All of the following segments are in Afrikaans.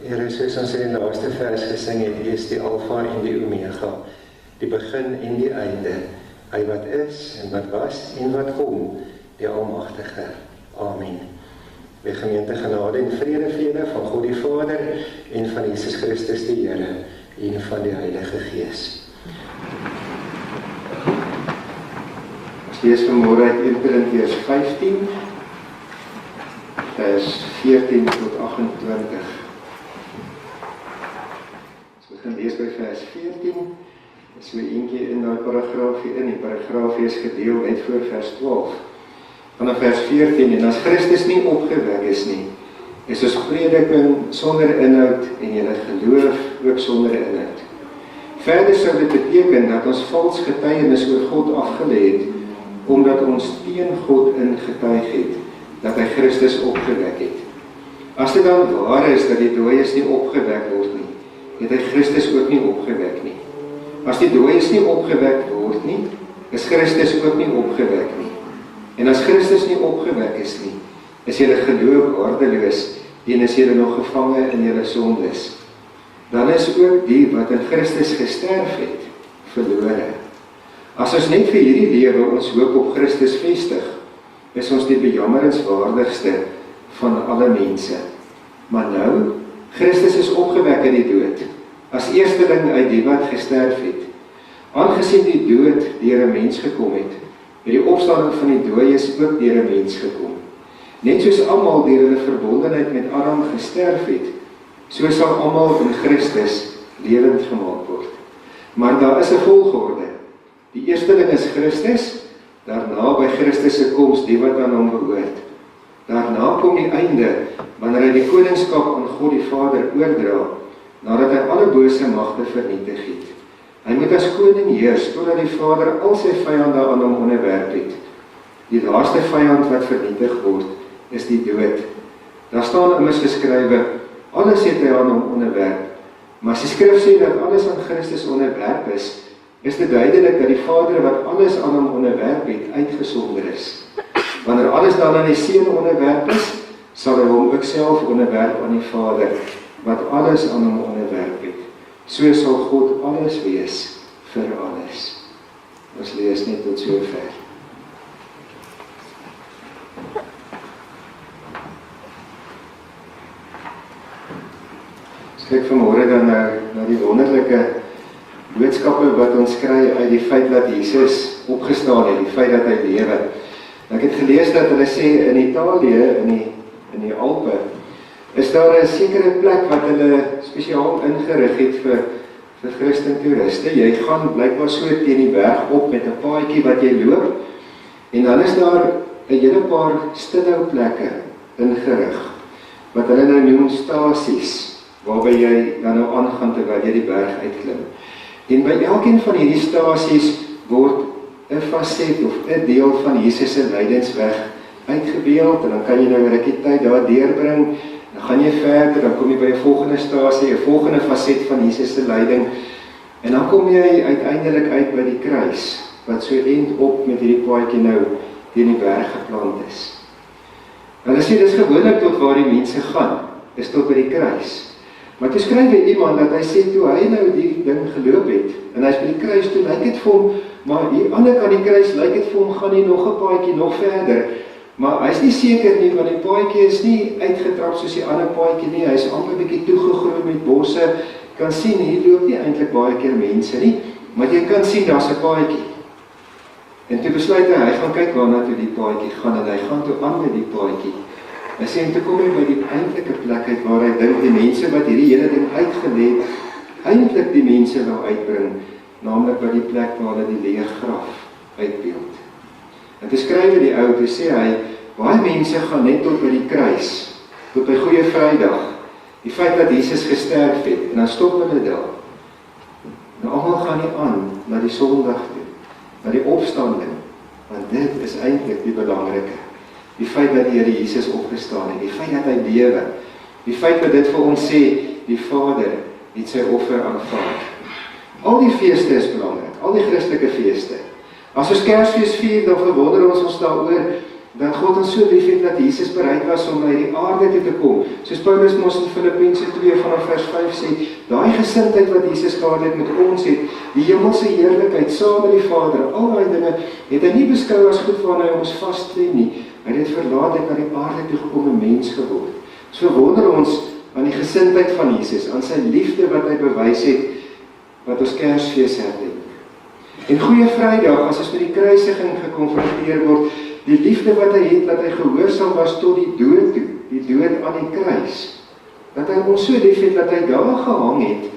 Here, soos ons in die laaste vers gesing het, U is die Alfa en die Omega, die begin en die einde, Hy wat is en wat was en wat kom, die Almagtige. Amen. By gemeente genade en vrede vir julle van God die Vader en van Jesus Christus die Here en van die Heilige Gees. Ons lees vanmôre uit 1 Korintiërs 15, vers 14 tot 28. Ons begin lees by vers 14. So eentjie in daai paragraafie in, die paragraafie is gedeel net voor vers 12. Vanaf vers 14, en as Christus nie opgewek is nie, is ons prediking sonder inhoud en julle geloof ook sonder inhoud. Verder sou dit beteken dat ons vals getuienis oor God afgelê het, omdat ons teen God ingetuig het, dat hy Christus opgewek het. As dit dan waar is dat die dooies nie opgewek word nie, het hy Christus ook nie opgewek nie. As die dooies nie opgewek word nie, is Christus ook nie opgewek nie. En as Christus nie opgewek is nie, is julle geloof waardeloos en is julle nog gevange in julle sondes. Dan is ook die wat in Christus gesterf het, verlore. As ons net vir hierdie lewe ons hoop op Christus vestig, is ons die bejammeringswaardigste van alle mense. Maar nou, Christus is opgewek uit die dood, as eersteling uit die wat gesterf het. Aangesien die dood deur 'n mens gekom het die opstanding van die dooies ook deur 'n mens gekom. Net soos almal deur hulle verbondenheid met Adam gesterf het, so sal almal in Christus lewend gemaak word. Maar daar is 'n volgorde. Die eersteling is Christus, daarna by Christus se koms die wat aan hom behoort. Daarna kom die einde, wanneer hy die koningskap aan God die Vader oordra, nadat hy alle bose magte vernietig het. Hy moet as koning heers, totdat die Vader al sy vyande aan hom onderwerp het. Die laaste vyand wat vernietig word, is die dood. Daar staan immers geskrywe, alles het hy aan hom onderwerp. Maar as die skrif sê dat alles aan Christus onderwerp is dit duidelik dat die Vader wat alles aan hom onderwerp het, uitgesonder is. Wanneer alles dan aan die Seun onderwerp is, sal hy hom ook self onderwerp aan die Vader, wat alles aan hom onderwerp het. So sal God alles wees vir alles. Ons lees net tot sover. Ons kyk vanmôre dan na die wonderlike boodskappe wat ons kry uit die feit dat Jesus opgestaan het, die feit dat hy lewe. Ek het gelees dat hulle sê in Italië, in die Alpe, is daar 'n sekere plek wat hulle spesiaal ingerig het vir Christen toeriste. Jy gaan blykbaar so teen die berg op met 'n paadjie wat jy loop, en dan is daar 'n hele paar stilhou plekke ingerig, wat hulle nou noem stasies, waarby jy dan nou aangaan terwyl jy die berg uitklim. En by elkeen van hierdie stasies word 'n faset of 'n deel van Jesus se lydensweg uitgebeeld, en dan kan jy nou 'n rukkie tyd daar deurbring. Dan gaan jy verder, dan kom jy by 'n volgende stasie, 'n volgende faset van Jesus se lyding, en dan kom jy uiteindelik uit by die kruis, wat so eind op met hierdie paadjie nou teen die berg geplant is. Hulle sê dis gewoonlik tot waar die mense gaan, is tot by die kruis. Maar toe skryf iemand dat hy sê toe hy nou die ding geloop het, en hy's by die kruis toe, lyk dit vir hom, maar hier ander kant die kruis, lyk dit vir hom, gaan hy nog 'n paadjie nog verder. Maar hy is nie seker nie, want die paadjie is nie uitgetrap soos die ander paadjie nie, hy is amper 'n bietjie toegegroei met bosse, kan sien, hier loop nie eintlik baie keer mense nie, maar jy kan sien, daar's 'n paadjie. En toe besluit hy gaan kyk waarna toe die paadjie gaan, en hy gaan toe aan met die paadjie. Hy sê, en toe kom hy by die eintlike plek uit, waar hy dink die mense wat hierdie hele ding uitgelê het, eintlik die mense wil uitbring, naamlik by die plek waar hulle die leë graf uitbeeld. En te skryf die ou, toe sê hy, baie mense gaan net tot by die kruis, tot by Goeie Vrydag, die feit dat Jesus gesterf het, en dan stop hulle daar. En almal gaan nie aan, na die Sondag toe, na die opstanding, want dit is eintlik die belangrike. Die feit dat die Here Jesus opgestaan het, die feit dat hy lewe, die feit dat dit vir ons sê, die Vader het sy offer aanvaar. Al die feeste is belangrik, al die Christelike feeste. As ons Kersfees vier, dan verwonder ons daaroor dat God ons so lief het, dat Jesus bereid was om na die aarde toe te kom. Soos Paulus mos in Filippense 2 vanaf vers 5 sê, daai gesindheid wat Jesus gehad het met ons het, die hemelse heerlikheid, saam met die Vader, al daai dinge, het hy nie beskou as goed waarna hy ons vasklem nie. Hy het verlaat en na die aarde toe gekom en mens geword. So verwonder ons aan die gesindheid van Jesus, aan sy liefde wat hy bewys het, wat ons Kersfees herdenk. En Goeie Vrydag, as ons met die kruisiging gekonfronteer word, die liefde wat hy het, dat hy gehoorsaam was tot die dood toe, die dood aan die kruis, dat hy ons so lief het, dat hy daar gehang het,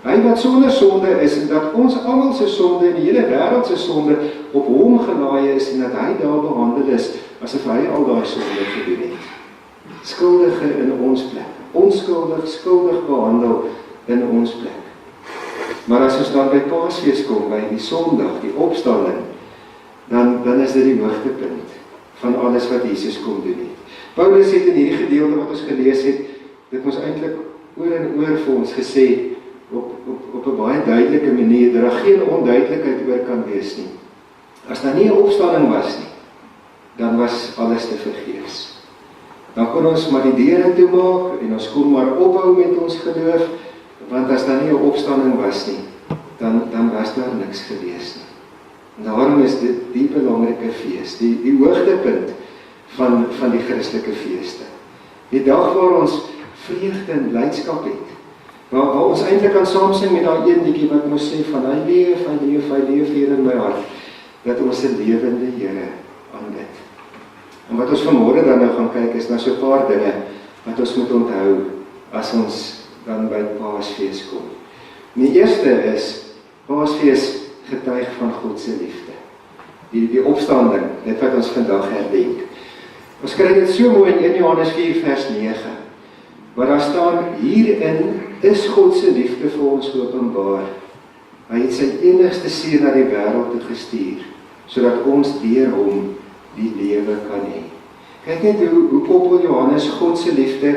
hy wat sonder sonde is, en dat ons almal se sonde, en die hele wêreld se sonde, op hom gelaai is, en dat hy daar behandel is, asof hy al daai sonde gedoen het. Skuldige in ons plek, onskuldig, skuldig behandel in ons plek. Maar as ons dan by Paasfees kom, by die Sondag, die opstanding, dan is dit die hoogtepunt van alles wat Jesus kom doen het. Paulus het in hierdie gedeelte wat ons gelees het, dit ons eintlik oor en oor vir ons gesê, op 'n baie duidelike manier, dat daar geen onduidelikheid oor kan wees nie. As daar nie 'n opstanding was nie, dan was alles te vergeefs. Dan kon ons maar die deure toemaak, en ons kon maar ophou met ons geloof, want as daar nie 'n opstanding was nie, dan was daar niks gewees nie. En daarom is dit die belangrike fees, die hoogtepunt van die Christelike feeste. Die dag waar ons vreugde en blydskap het, waar ons eintlik kan saamsing met daai een liedjie wat ons sê van hy leef hier in my hart, dat ons 'n lewende Here aanbid. En wat ons vanmôre dan nou gaan kyk is na so 'n paar dinge wat ons moet onthou as ons dan by Paasfees kom. En die eerste is, Paasfees getuig van God se liefde. Die opstanding, dit wat ons vandag herdenk. Ons kry dit so mooi in 1 Johannes 4 vers 9, waar daar staan, hierin is God se liefde vir ons openbaar. Hy het sy enigste seun na die wêreld toe gestuur, sodat ons deur hom die lewe kan hê. Kyk net hoe koppel Johannes God se liefde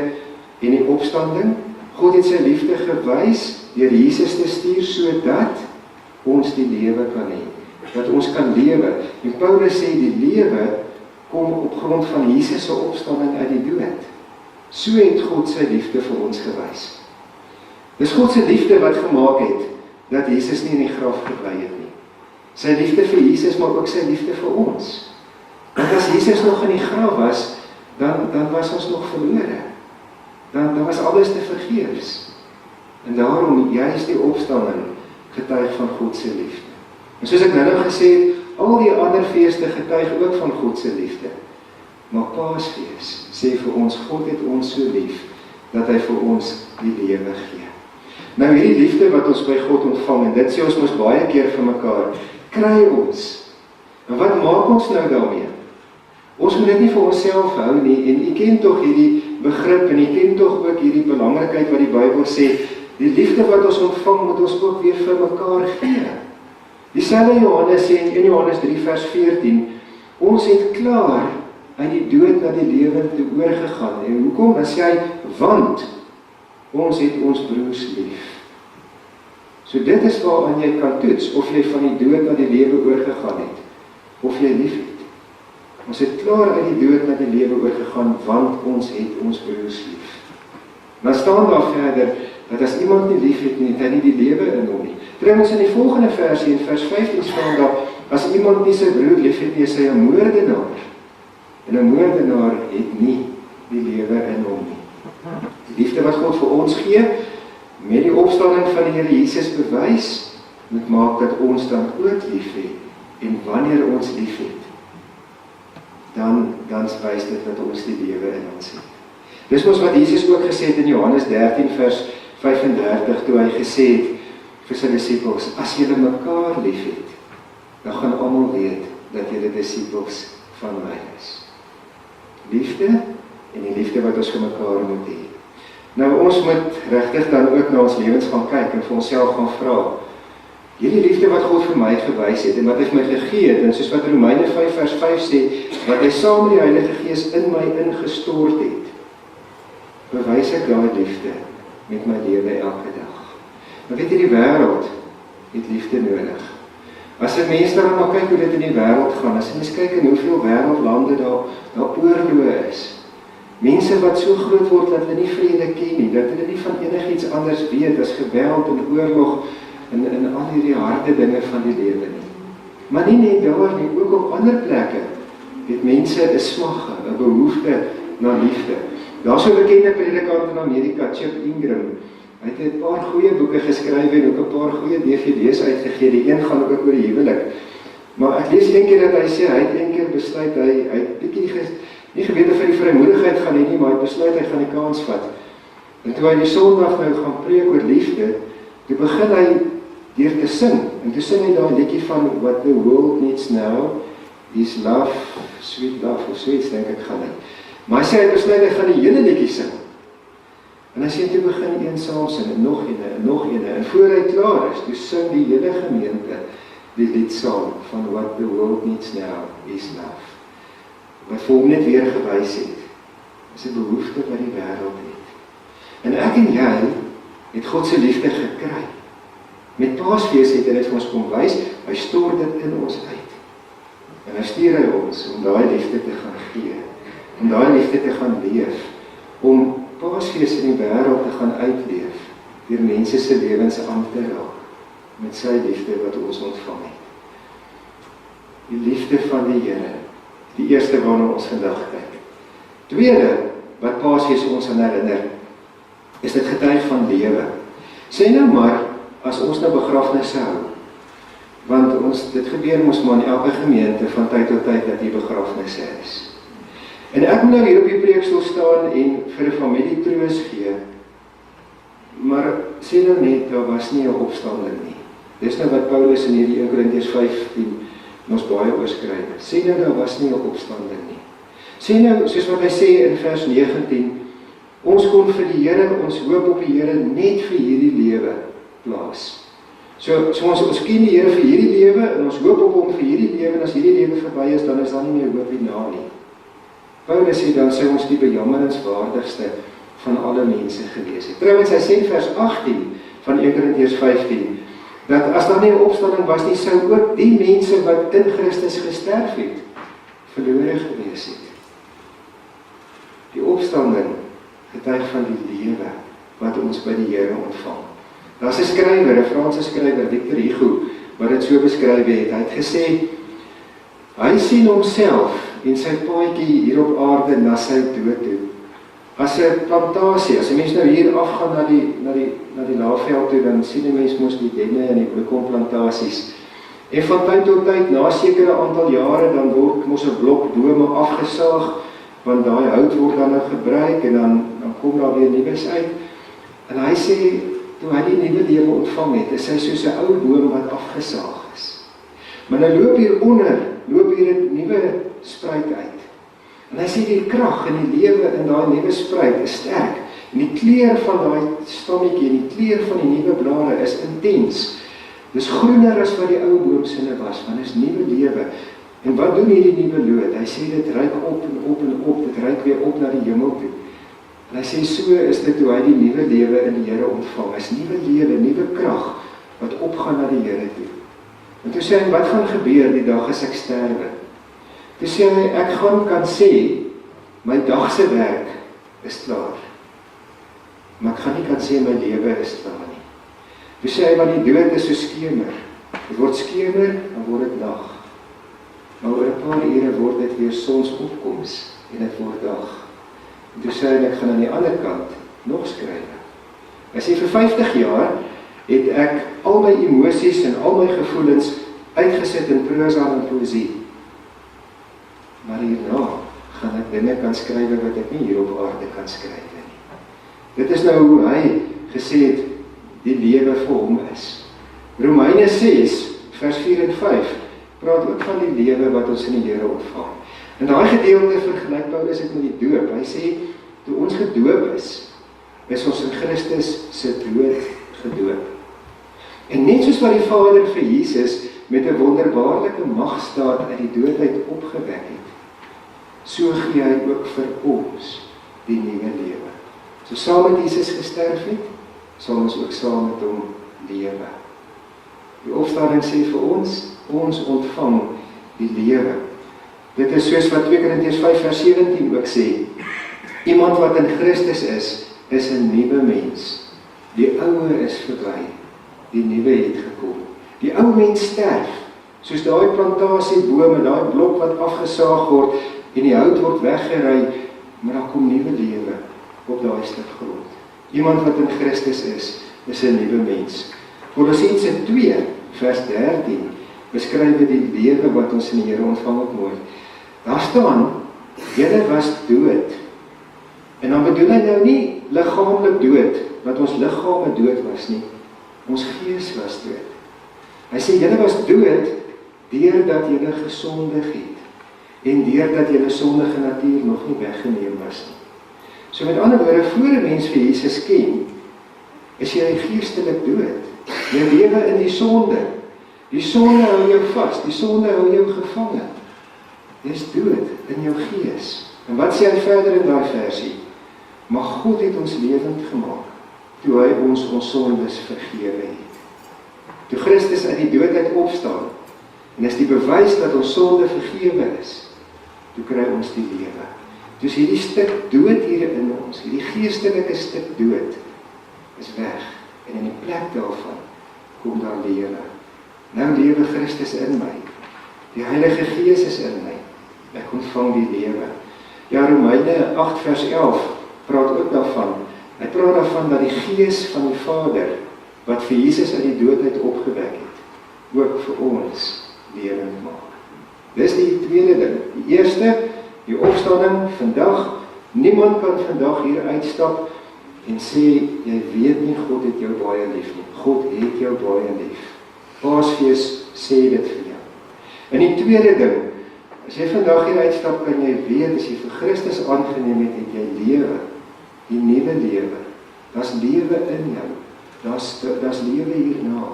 en die opstanding. God het sy liefde gewys deur Jesus te stuur, sodat ons die lewe kan hê, dat ons kan lewe. En Paulus sê die lewe kom op grond van Jesus se opstanding uit die dood. So het God sy liefde vir ons gewys. Dis God se liefde wat gemaak het, dat Jesus nie in die graf gebly het nie. Sy liefde vir Jesus, maar ook sy liefde vir ons. Want as Jesus nog in die graf was, dan was ons nog verlore. Dan was alles te vergeefs. En daarom, juist die opstanding, getuig van God se liefde. En soos ek nou gesê het, al die ander feeste getuig ook van God se liefde. Maar Paasfees sê vir ons, God het ons so lief, dat hy vir ons die lewe gee. Nou hierdie liefde wat ons by God ontvang, en dit sê ons mos baie keer vir mekaar, kry ons. En wat maak ons nou daarmee? Ons moet dit nie vir onsself hou nie, en u ken tog hierdie begrip, en u ken tog ook hierdie belangrikheid wat die Bybel sê, die liefde wat ons ontvang, moet ons ook weer vir mekaar gee. Dieselfde Johannes sê in 1 Johannes 3 vers 14, ons het klaar uit die dood na die lewe toe oorgegaan. En hoekom? Dan sê hy, want ons het ons broers lief. So dit is waaraan jy kan toets, of jy van die dood na die lewe oorgegaan het, of jy lief het. Ons het klaar uit die dood na die lewe oorgegaan, want ons het ons broers lief. Dan staan daar verder, dat as iemand nie lief het nie, het hy nie die lewe in hom nie. Trouwens in die volgende versie, in vers 15 staan daar, as iemand nie sy broer lief het nie, is hy 'n moordenaar. En 'n moordenaar het nie die lewe in hom nie. Die liefde wat God vir ons gee, met die opstanding van die Here Jesus bewys, moet maak dat ons dan ook lief het. En wanneer ons lief het, dan wys dit dat ons die lewe in ons het. Dis mos wat Jesus ook gesê het in Johannes 13 vers 35, toe hy gesê het vir sy disippels, as julle mekaar lief het, dan gaan almal weet dat julle disippels van my is. Liefde en die liefde wat ons vir mekaar moet hê. Nou ons moet regtig dan ook na ons lewens gaan kyk en vir onsself gaan vra, hierdie liefde wat God vir my gewys het en wat hy vir my gegee het, en soos wat Romeine 5 vers 5 sê, wat hy saam met die Heilige Gees in my ingestort het, bewys ek daai liefde met my lewe elke dag. Maar weet jy, die wêreld het liefde nodig. As 'n mens dan maar kyk hoe dit in die wêreld gaan, as 'n mens kyk in hoeveel wêreldlande daar oorloë is. Mense wat so groot word dat hulle nie vrede ken nie, dat hulle nie van enigiets anders weet as geweld en oorlog en al hierdie harde dinge van die lewe nie. Maar nie net daar nie, ook op ander plekke het mense 'n smag, 'n behoefte na liefde. Daar's 'n bekende predikant in Amerika, Chip Ingram. Hy het 'n paar goeie boeke geskryf en ook 'n paar goeie DVD's uitgegee. Die een gaan ook oor die huwelik. Maar ek lees een keer dat hy sê, hy het een keer besluit, hy het bietjie nie geweet of hy die vrymoedigheid gaan hê nie, maar hy het besluit hy gaan die kans vat. En toe hy die Sondag nou gaan preek oor liefde, toe begin hy deur te sing. En toe sing hy daai liedjie van What the World Needs Now is Love, Sweet Love, of zoiets denk ek gaan hy. Maar hy sê hy besluit hy gaan die hele liedjie sing. En hy sê toe begin een saam sing, en nog een, en voor hy klaar is, toe sing die hele gemeente die lied saam van What the World Needs Now is Love. Wat vir hom net weer gewys het, is 'n behoefte wat die wêreld het. En ek en jy het God se liefde gekry. Met Paasfees het hy dit vir ons kom wys, hy stort dit in ons uit. En hy stuur hy ons om daai liefde te gaan gee, om daai liefde te gaan leef, om Paasfees in die wêreld te gaan uitleef, deur mense se lewens aan te raak, met sy liefde wat ons ontvang het. Die liefde van die Here, die eerste waarna ons vandag kyk. Tweede, wat Paasfees ons aan herinner, is dit getuig van lewe. Sê nou maar, as ons nou begrafnisse hou, want dit gebeur mos maar in elke gemeente van tyd tot tyd dat die begrafnisse is. En ek moet nou hier op die preekstoel staan en vir 'n familie troos gee, maar sê nou net, daar was nie 'n opstanding nie. Dis nou wat Paulus in hierdie 1 Korintiërs 15 ons baie oorskryf. Sê nou, daar was nie 'n opstanding nie. Sê nou, soos wat hy sê in vers 19, ons kon vir die Here, ons hoop op die Here net vir hierdie lewe plaas. So ons ken die Here vir hierdie lewe en ons hoop op hom vir hierdie lewe, en as hierdie lewe verby is, dan is daar nie meer hoop hierna nie. Paulus sê dan sou ons die bejammeringswaardigste van alle mense gewees het. Trouwens, hy sê in vers 18 van 1 Korintiërs 15, dat as daar nie 'n opstanding was nie, sou ook die mense wat in Christus gesterf het, verlore gewees het. Die opstanding getuig van die lewe wat ons by die Here ontvang. Daar's 'n skrywer, 'n Franse skrywer, Victor Hugo, wat dit so beskryf het. Hy het gesê, hy sien homself en sy paadjie hier op aarde na sy dood toe, as 'n plantasie. As 'n mens nou hier afgaan na die Laagveld toe, dan sien 'n mens mos die denne en die bloekomplantasies. En van tyd tot tyd, na 'n sekere aantal jare, dan word mos 'n blok bome afgesaag, want daai hout word dan nou gebruik en dan kom daar weer nuus uit. En hy sê, toe hy die nuwe lewe ontvang het, is hy soos 'n ou boom wat afgesaag is. Maar nou loop hier 'n nuwe spruit uit. En hy sê die krag en die lewe in daai nuwe spruit is sterk. En die kleur van daai stammetjie en die kleur van die nuwe blare is intens. Dis groener as wat die ou boom sinne was, want is nuwe lewe. En wat doen hierdie nuwe loot? Hy sê dit reik op en op en op, dit reik weer op na die hemel toe. En hy sê so is dit hoe hy die nuwe lewe in die Here ontvang. Is nuwe lewe, nuwe krag wat opgaan na die Here toe. En toe sê hy, wat gaan gebeur die dag as ek sterwe? Toe sê hy, ek gaan kan sê, my dagse werk is klaar. Maar ek gaan nie kan sê, my lewe is klaar nie. Toe sê hy, want die dood is so skemer. Het word skemer, dan word dit nag. Maar oor 'n paar ure word dit weer sonsopkoms en dit word dag. En toe sê hy, ek gaan aan die ander kant nog skryf. Hy sê, vir 50 jaar het ek al my emosies en al my gevoelens uitgesit in prosa en poësie. Maar hierna gaan ek dinge kan skryf wat ek nie hier op aarde kan skryf nie. Dit is nou hoe hy gesê het, die lewe vir hom is. Romeine 6, vers 4 en 5, praat ook van die lewe wat ons in die Here ontvang. En daai gedeelte vergelyk Paulus dit met die doop. Hy sê, toe ons gedoop is ons in Christus se dood gedoop. En net soos wat die Vader vir Jesus met 'n wonderbaarlike magstaat uit die dood uit opgewek het, so gee hy ook vir ons die nuwe lewe. So saam met Jesus gesterf het, sal ons ook saam met hom lewe. Die opstanding sê vir ons, ons ontvang die lewe. Dit is soos wat 2 Korintiërs 5 vers 17 ook sê. Iemand wat in Christus is 'n nuwe mens. Die ou is verby, die nuwe het gekom. Die ou mens sterf, soos daai plantasiebome, daai blok wat afgesaag word en die hout word weggery, maar daar kom nuwe lewe op daai stuk grond. Iemand wat in Christus is 'n nuwe mens. Kolossense 2 vers 13 beskryf die lewe wat ons in die Here ontvang het mooi. Daar staan, julle was dood. En dan bedoel hy nou nie liggaamlik dood, wat ons liggame dood was nie. Ons gees was dood. Hy sê, julle was dood, deurdat julle gesondig het. En deurdat julle sondige natuur nog nie weggeneem was nie. So met ander woorde, voor 'n mens vir Jesus ken, is jy geestelik dood. Jy lewe in die sonde. Die sonde hou jou vas, die sonde hou jou gevange. Jy is dood in jou gees. En wat sê hy verder in daai versie? Maar God het ons lewend gemaak, toe hy ons sondes vergewe het. Toe Christus uit die dood uit opstaan, en is die bewys dat ons sonde vergewe is, toe kry ons die lewe. Dus hierdie stuk dood hier in ons, hierdie geestelike stuk dood, is weg. En in die plek daarvan, kom daar lewe. Nou lewe Christus in my. Die Heilige Gees is in my. Ek ontvang die lewe. Ja, Romeine 8 vers 11 praat ook daarvan. Hy praat daarvan dat die Gees van die Vader, wat vir Jesus uit die dood uit opgewek het, ook vir ons lewend maak. Dis die tweede ding. Die eerste, die opstanding vandag. Niemand kan vandag hier uitstap en sê, jy weet nie, God het jou baie lief nie. God het jou baie lief. Paasfees sê dit vir jou. En die tweede ding, as jy vandag hier uitstap, kan jy weet, as jy vir Christus aangeneem het, het jy lewe. Die nuwe lewe. Daar's lewe in jou. Daar's lewe hierna.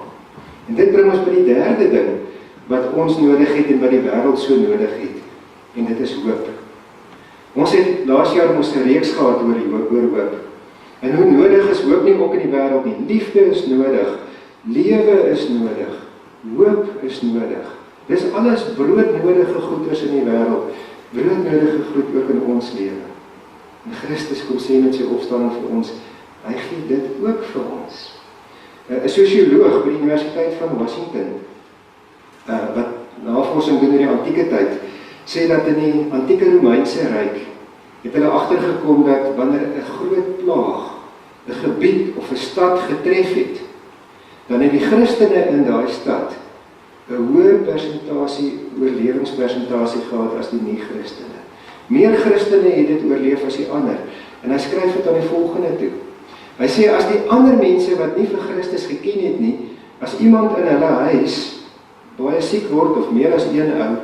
En dit bring ons by die derde ding, wat ons nodig het en wat die wêreld so nodig het. En dit is hoop. Ons het laas jaar ons 'n reeks gehad oor hoop. En hoe nodig is hoop nie ook in die wêreld nie. Liefde is nodig. Lewe is nodig. Hoop is nodig. Dis alles broodnodige goeders in die wêreld. Broodnodige goed ook in ons lewe. En Christus kom sê met sy opstanding vir ons, hy gee dit ook vir ons. 'n Sosioloog by die Universiteit van Washington, wat navorsing doen in die antieke tyd, sê dat in die antieke Romeinse ryk het hulle agtergekom dat wanneer 'n groot plaag 'n gebied of 'n stad getref het, dan het die Christene in daai stad 'n hoër persentasie, oorlewingspersentasie gehad as die nie-Christene. Meer Christene het dit oorleef as die ander. En hy skryf dit aan die volgende toe. Hy sê, as die ander mense wat nie vir Christus geken het nie, as iemand in hulle huis baie siek word, of meer as een ou,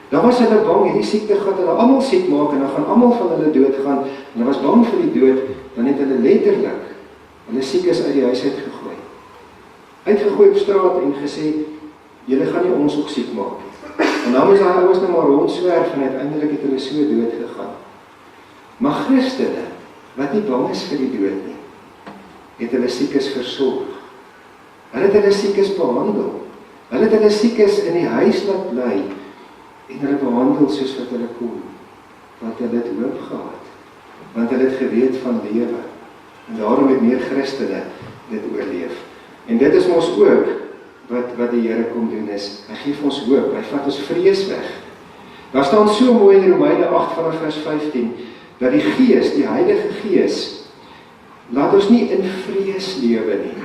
dan was hulle bang, hierdie siekte gaan hulle almal siek maak, en dan gaan almal van hulle doodgaan, en hulle was bang vir die dood, dan het hulle letterlik, hulle siekes uit die huis uitgegooi. Uitgegooi op straat en gesê, julle gaan nie ons ook siek maak. En dan moes daai ouens nou maar rondswerf, en uiteindelik het hulle so dood gegaan. Maar Christene, wat nie bang is vir die dood nie, het hulle siekes versorg. Hulle het hulle siekes behandel. Hulle het hulle siekes in die huis laat bly, en hulle behandel soos wat hulle kon, want hulle het hoop gehad, want hulle het geweet van lewe, en daarom het meer Christene dit oorleef. En dit is ons ook, wat die Here kom doen is, hy gee ons hoop, hy vat ons vrees weg. Daar staan so mooi in Romeine 8 vanaf vers 15, dat die Gees, die Heilige Gees, laat ons nie in vrees lewe nie.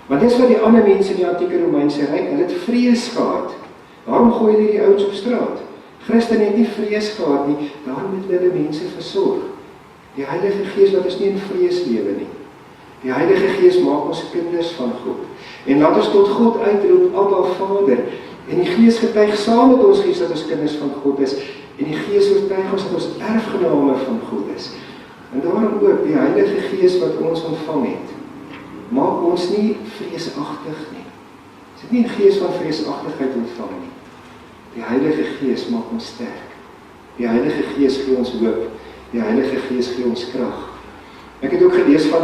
Want dis wat die ander mense in die antieke Romeinse ryk, hulle het vrees gehad. Daarom gooi hulle die ouens op straat. Christene het nie vrees gehad nie, daarom het hulle mense versorg. Die Heilige Gees laat ons nie in vrees lewe nie. Die Heilige Gees maak ons kinders van God. En laat ons tot God uitroep, Abba Vader. En die Gees getuig saam met ons Gees dat ons kinders van God is. En die Gees oortuig ons dat ons erfgename van God is. En daarom ook die Heilige Gees wat ons ontvang het, maak ons nie vreesagtig nie. Ons het nie 'n gees van vreesagtigheid ontvang nie. Die Heilige Gees maak ons sterk. Die Heilige Gees gee ons hoop. Die Heilige Gees gee ons krag. Ek het ook gelees van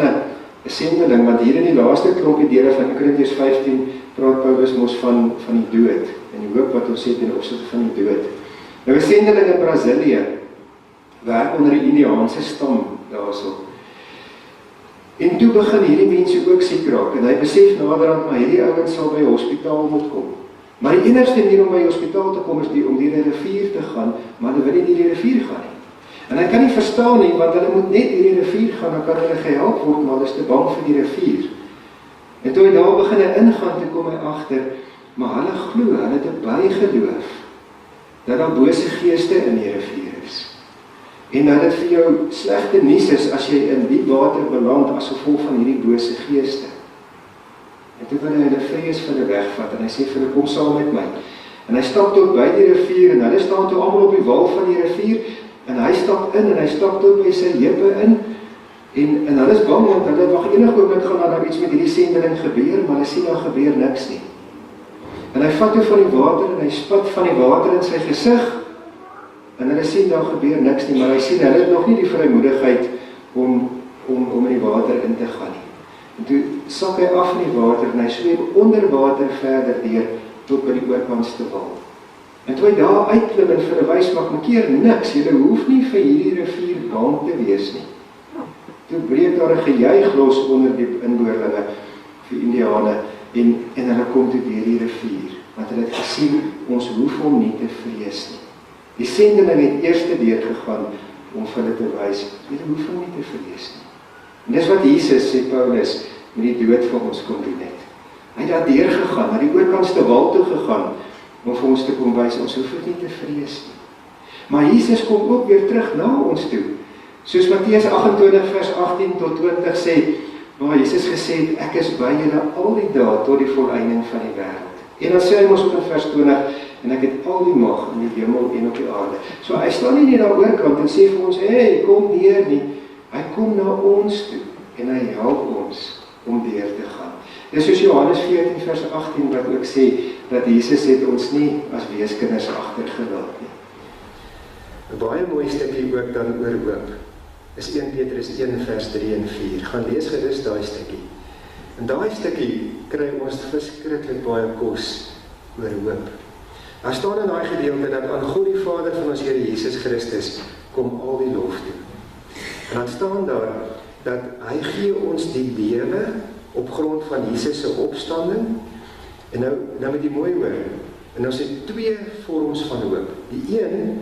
'n sendeling, want hier in die laaste klompie dele van Korintiërs 15 praat Paulus mos van die dood, en die hoop wat ons het ten opsigte van die dood. Nou 'n sendeling in Brasilië, werk onder die Indiaanse stam daarso. En toe begin hierdie mense ook siek raak, en hy besef naderhand, maar hierdie ouens sal by 'n hospitaal moet kom. Maar die enigste manier om by die hospitaal te kom is om deur die rivier te gaan, maar hulle wil nie deur die rivier gaan nie. En hy kan nie verstaan nie, want hulle moet net deur die rivier gaan, dan kan hulle gehelp word, maar hulle is te bang vir die rivier. En toe hy daar begin ingaan, toe kom hy agter, maar hulle glo, hulle het 'n bygeloof, dat daar bose geeste in die rivier is. En dat dit vir jou slegte nuus is, as jy in die water beland, as gevolg van hierdie bose geeste. En toe wil hy hulle vrees vir hulle wegvat, en hy sê vir hulle, kom saam met my. En hy stap tot by die rivier, en hulle staan toe almal op die wal van die rivier, en hy stap in, en hy stap tot by sy heupe in, en hulle is bang, want hulle wag enige oomblik gaan daar iets met hierdie sendeling gebeur, maar hulle sien daar gebeur niks nie. En hy vat toe van die water, en hy spat van die water in sy gesig, en hulle sien daar gebeur niks nie, maar hy sien hulle het nog nie die vrymoedigheid om in die water in te gaan nie. En toe sak hy af in die water, en hy swem onder water verder deur, tot by die oorkantste wal. En toe hy daar uitklim en vir hulle wys, maar keer niks, julle hoef nie vir hierdie rivier bang te wees nie. Toe breek daar 'n gejuig los onder die inboorlinge, vir Indiane, en hulle kom toe deur die rivier, want hulle het gesien, ons hoef hom nie te vrees nie. Die sendeling het eers deur gegaan, om vir hulle te wys, julle hoef hom nie te vrees nie. En dis wat Jesus, sê Paulus, met die dood vir ons kom doen het. Hy het daar deur gegaan, na die oorkantste wal toe gegaan, om vir ons te kom wys, ons hoef dit nie te vrees nie. Maar Jesus kom ook weer terug na ons toe. Soos Matteus 28 vers 18 tot 20 sê, waar Jesus gesê het, ek is by julle al die dae tot die volëinding van die wêreld. En dan sê hy ons ook in vers 20, en ek het al die mag in die hemel en op die aarde. So hy staan nie net daar oorkant en sê vir ons, hey, kom deur nie. Hy kom na ons toe, en hy help ons om deur te gaan. Dis soos Johannes 14 vers 18 wat ook sê, dat Jesus het ons nie as weeskinders agtergelaat nie. 'n Baie mooi stukkie ook dan oor hoop, is 1 Petrus 1 vers 3 en 4. Gaan lees gerus daai stukkie. En daai stukkie kry ons verskriklik baie kos oor hoop. Daar staan in daai gedeelte dat aan God die Vader van ons Here Jesus Christus kom al die lof toe. En dan staan daar dat hy gee ons die lewe op grond van Jesus se opstanding. En nou met die mooi hoor. En nou sê twee vorms van hoop. Die een,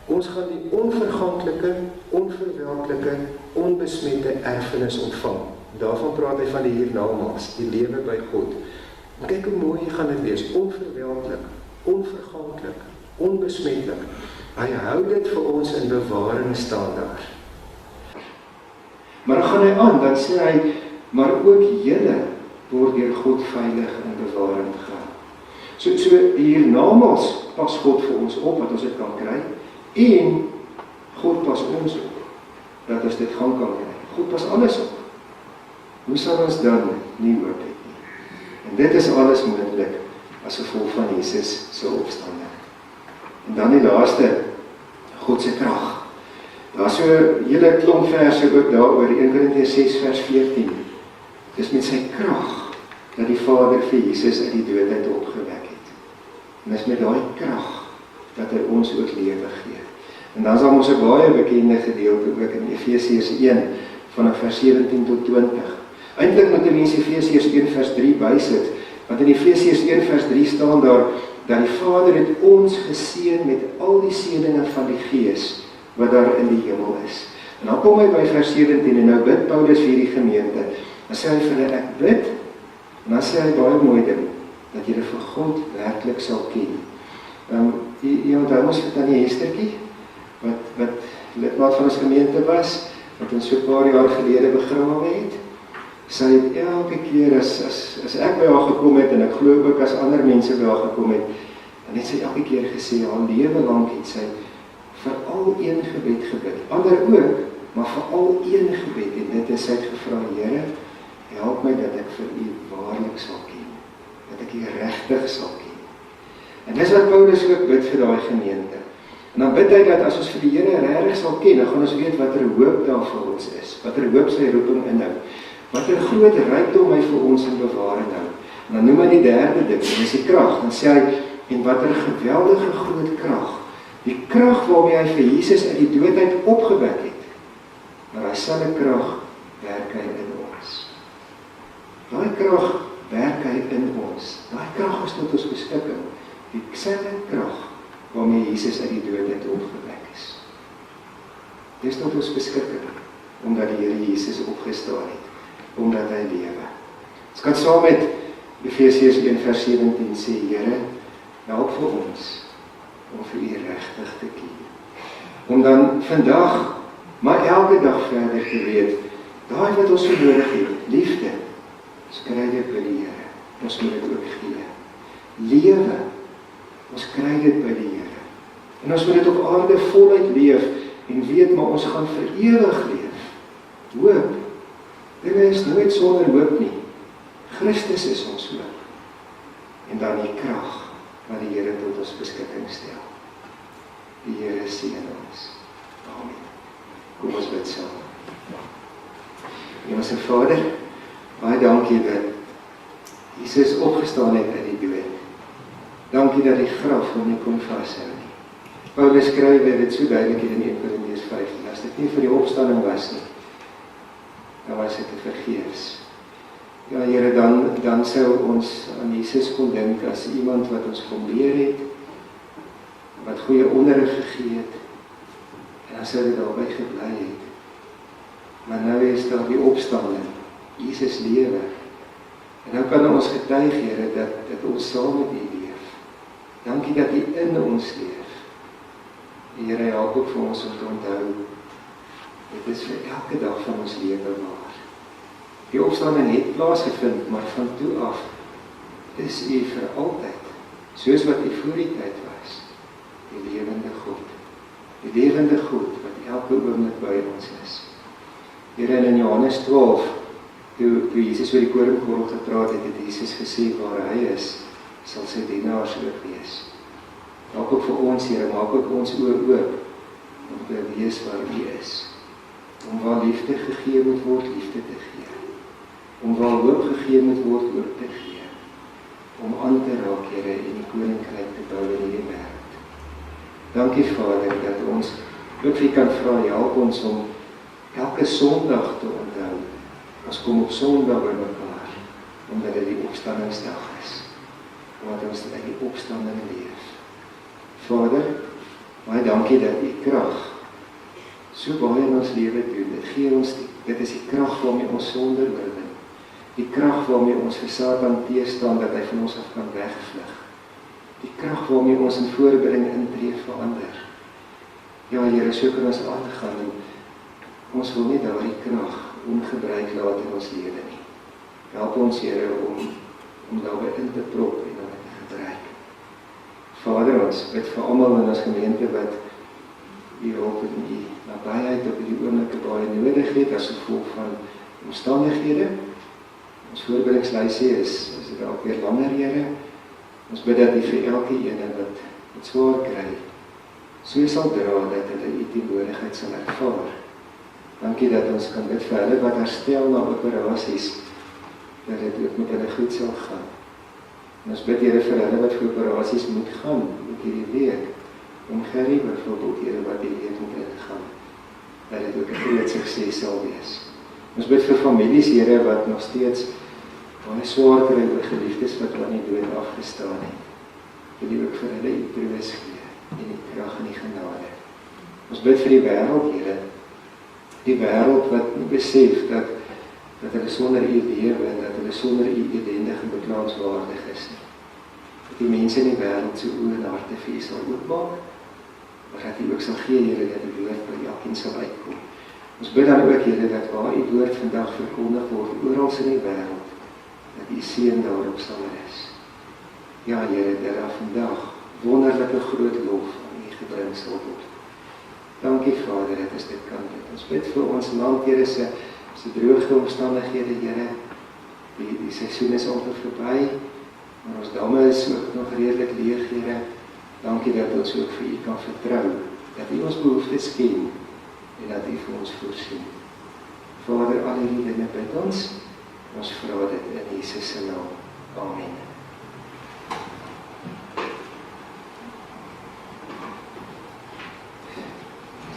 ons gaan die onverganklike, onverwelklike, onbesmette erfenis ontvang. Daarvan praat hy van die hiernamaals, die lewe by God. En kyk hoe mooi gaan dit wees, onverwelklik, onverganklik, onbesmetlik. Hy hou dit vir ons in bewaring staan daar. Maar dan gaan hy aan, dan sê hy, maar ook julle word deur God veilig in bewaring gehou. So hiernamaals pas God vir ons op, dat ons dit kan kry, en God pas ons op, dat ons dit gaan kan kry. God pas alles op. Hoe sal ons dan nie hoop het nie? En dit is alles moontlik as gevolg van Jesus se opstanding. En dan die laaste, God se krag. Daar is so 'n hele klomp verse ook daaroor, 1 Korintiërs 6 vers 14. Dis met sy krag dat die Vader vir Jesus uit die dood uit opgewek het. En dis met daai krag dat hy ons ook lewe gee. En dan is daar ons 'n baie bekende gedeelte ook in Efesiërs 1 vanaf vers 17 tot 20. Eintlik moet die mense Efesiërs 1 vers 3 bysit, want in Efesiërs 1 vers 3 staan daar dat die Vader het ons geseën met al die seëninge van die Gees wat daar in die hemel is. En dan kom hy by vers 17 en nou bid Paulus vir die gemeente. Dan sê hy vir hulle, ek bid, en dan sê hy baie mooi ding, dat julle vir God werklik sal ken. Jy onthou ons vir Tannie Hestertjie, wat lidmaat van ons gemeente was, wat ons so 'n paar jaar gelede begrawe het. Sy het elke keer as ek by haar gekom het, en ek glo ook as ander mense by haar gekom het, dan het sy elke keer gesê, haar lewe lank het sy vir al een gebed gebid, ander ook, maar vir al een gebed, en dit is sy het gevra, Here, help my dat ek vir U waarlik sal ken, dat ek U regtig sal ken. En dis wat Paulus ook bid vir daai gemeente. En dan bid hy dat as ons vir die Here regtig sal ken, dan gaan ons weet watter hoop daar vir ons is, watter hoop sy roeping inhou. Wat 'n groot rykdom hy vir ons in bewaring hou. En dan noem hy die derde ding, en dis die krag. Dan sê hy, en wat 'n geweldige groot krag. Die krag waarmee hy vir Jesus uit die dood uit opgewek het. Maar hy selfe krag werk hy in ons. Daai krag werk hy in ons. Daai krag is tot ons beskikking. Die selfe krag waarmee Jesus uit die dood uit opgewek is. Dit is tot ons beskikking, omdat die Here Jesus opgestaan het, omdat hy lewe. Ons kan saam met Efesiërs 1:17 sê, Here, help vir ons om vir U regtig te kies. Om dan vandag, maar elke dag verder te weet, daai wat ons so nodig het, liefde, ons kry dit by die Here. Ons moet dit ook gee. Lewe, ons kry dit by die Here. En ons moet dit op aarde voluit leef en weet, maar ons gaan vir ewig leef. Hoop. Dinge is nooit sonder hoop nie. Christus is ons hoop. En dan die krag wat die Here tot ons beskikking stel. Die Here seën ons. Amen. Kom ons bid saam. Hemelse Vader, baie dankie dat Jesus opgestaan het uit die dood. Dankie dat die graf hom nie kon vashou nie. Paulus skryf dit so duidelik in 1 Korintiërs 15. As dit nie vir die opstanding was nie, dan was dit te vergeefs. Ja, Here, dan sou ons aan Jesus kon dink as iemand wat ons kon leer het, wat goeie onderrig gegee het, en dan sou dit daarby gebly het. Maar nou is daar die opstanding, Jesus lewe. En nou kan ons getuig, Here, dat ons saam met U leef. Dankie dat U in ons leef. Here, help ook vir ons om te onthou, dit is vir elke dag van ons lewe waar. Die opstanding het plaasgevind, maar van toe af is U vir altyd, soos wat U voor die tyd was, die lewende God. Die lewende God wat elke oomblik by ons is. Here, in Johannes 12, toe Jesus oor die koringkorrel gepraat het Jesus gesê, waar hy is, sal sy dienaars ook wees. Maak ook vir ons, Here, maak ook ons oor oop, om te wees waar U is. Om waar liefde gegee moet word, liefde te gee. Om waar hoop gegee moet word, hoop te gee. Om aan te raak, Here, en die koninkryk te bou in hierdie wêreld. Dankie, Vader, dat ons ook vir kan vra, help ons om elke Sondag te onthou. Ons kom op Sondag by mekaar, omdat dit die opstandingsdag is. Omdat ons uit die opstanding leef. Vader, baie dankie dat U krag so baie in ons lewe doen. Dit gee ons, dit is die krag waarmee ons sonder oorwin. Die krag waarmee ons vir Satan teestaan, dat hy van ons af kan wegvlug. Die krag waarmee ons in voorbereiding intree vir ander. Ja, Here, so kan ons aangaan en ons wil nie daardie krag ongebruik laat in ons lewe nie. Help ons, Here, om daarby in te prop en om dit te gebruik. Vader, ons bid vir almal in ons gemeente wat U hulp en U nabyheid op die oomblikke baie nodig het as gevolg van omstandighede. Ons voorbereidingslysie is dit dalk weer langer, Here. Ons bid dat U vir elke ene wat swaar kry, so sal dra dat hulle U teenwoordigheid sal ervaar. Dankie dat ons kan bid vir hulle wat herstel na operasies, dat dit ook met hulle goed sal gaan. En ons bid, Here, vir hulle wat vir operasies moet gaan, ook hierdie week, om Gerrie byvoorbeeld, Here, wat die week moet ingaan, dat dit ook 'n groot sukses sal wees. Ons bid vir families, Here, wat nog steeds baie swaar kry oor geliefdes wat aan die dood afgestaan het. Wil U ook vir hulle U troos gee, en die krag en die genade. Ons bid vir die wêreld, Here, die wêreld wat nie besef dat hulle sonder U lewe en dat hulle sonder U ellendig en beklaanswaardig is nie. Dat die mense in die wêreld so oë en harte vir U sal oopmaak, maar dat U ook sal gee, Here, dat die woord by elkeen sal uitkom. Ons bid dan ook, Here, dat waar U woord vandag verkondig word, oral in die wêreld, dat U seën daarop sal rus. Ja, Here, dat daar vandag wonderlike groot lof aan U gebring sal word. Dankie, Vader, dat ons dit kan doen. Ons bid vir ons land, Here, se droogte omstandighede, Here. Die seisoen is amper verby, maar ons damme is ook nog redelik leeg, Here. Dankie dat ons ook vir U kan vertrou, dat U ons behoeftes ken en dat U vir ons voorsien. Vader, al hierdie dinge bid ons. Ons vra dit in Jesus se naam. Amen.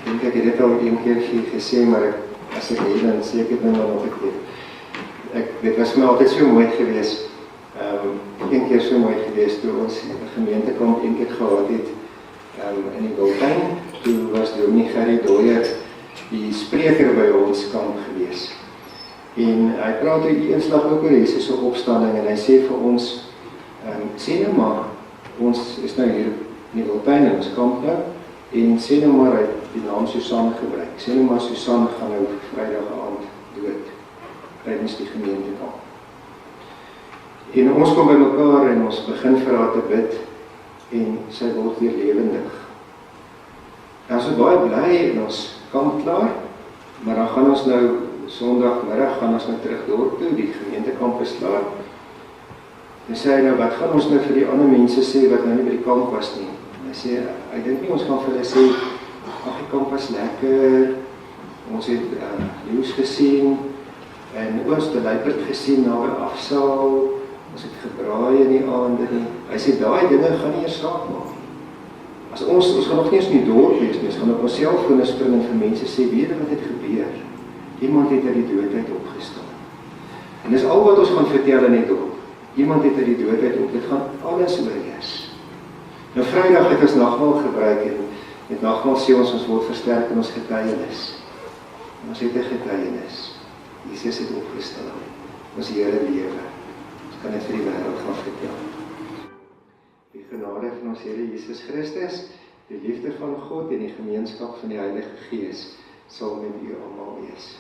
Ik denk dat ik dit al een keer gesê, maar as ek hier dan sê ek dit nou nog 'n keer. Dit was my altyd so mooi geweest. Een keer so mooi geweest toe ons 'n gemeentekamp een keer gehad het in die Wildtuin. Toe was Dominee Gerry Dooyer die spreker by ons kamp geweest. En hy praat die eenslag ook oor Jesus se opstanding en hy sê vir ons, sê nou maar, ons is nou hier in die Wildtuin in ons kamp nou, en sê nou maar hy het die naam Susan gebruik. Sê nou maar Susan gaan nou Vrydag aand dood tydens die gemeentekamp. En ons kom by mekaar en ons begin vir haar te bid en sy word weer lewendig. En ons is baie bly en ons kamp klaar, maar dan gaan ons nou Sondagmiddag gaan ons nou terug dorp toe, die gemeentekamp is klaar. En sê hy nou, wat gaan ons nou vir die ander mense sê wat nou nie by die kamp was nie? Hy sê, ek dink nie ons kan vir hulle sê, ag die kamp was lekker, ons het leeu's gesien, en ons die luiperd gesien na by afsaal, ons het gebraai in die aande nie. Hy sê, daai dinge gaan nie eers saak maak nie. As ons gaan nog nie eens in die dorp wees nie, ons gaan op ons selfone spring en vir mense sê, weet jy wat het gebeur? Iemand het uit die doodheid opgestaan. En dis al wat ons gaan vertel in die dorp. Iemand het uit die doodheid op, dit gaan alles oorheers. Nou Vrydag het ons nagmaal gebruik en met nagmaal sê ons word versterk in ons getuienis. En ons het 'n getuienis. Jesus het opgestaan. Ons Here lewe. Ons kan dit vir die wêreld gaan vertel. Die genade van ons Here Jesus Christus, die liefde van God en die gemeenskap van die Heilige Gees sal met u almal wees.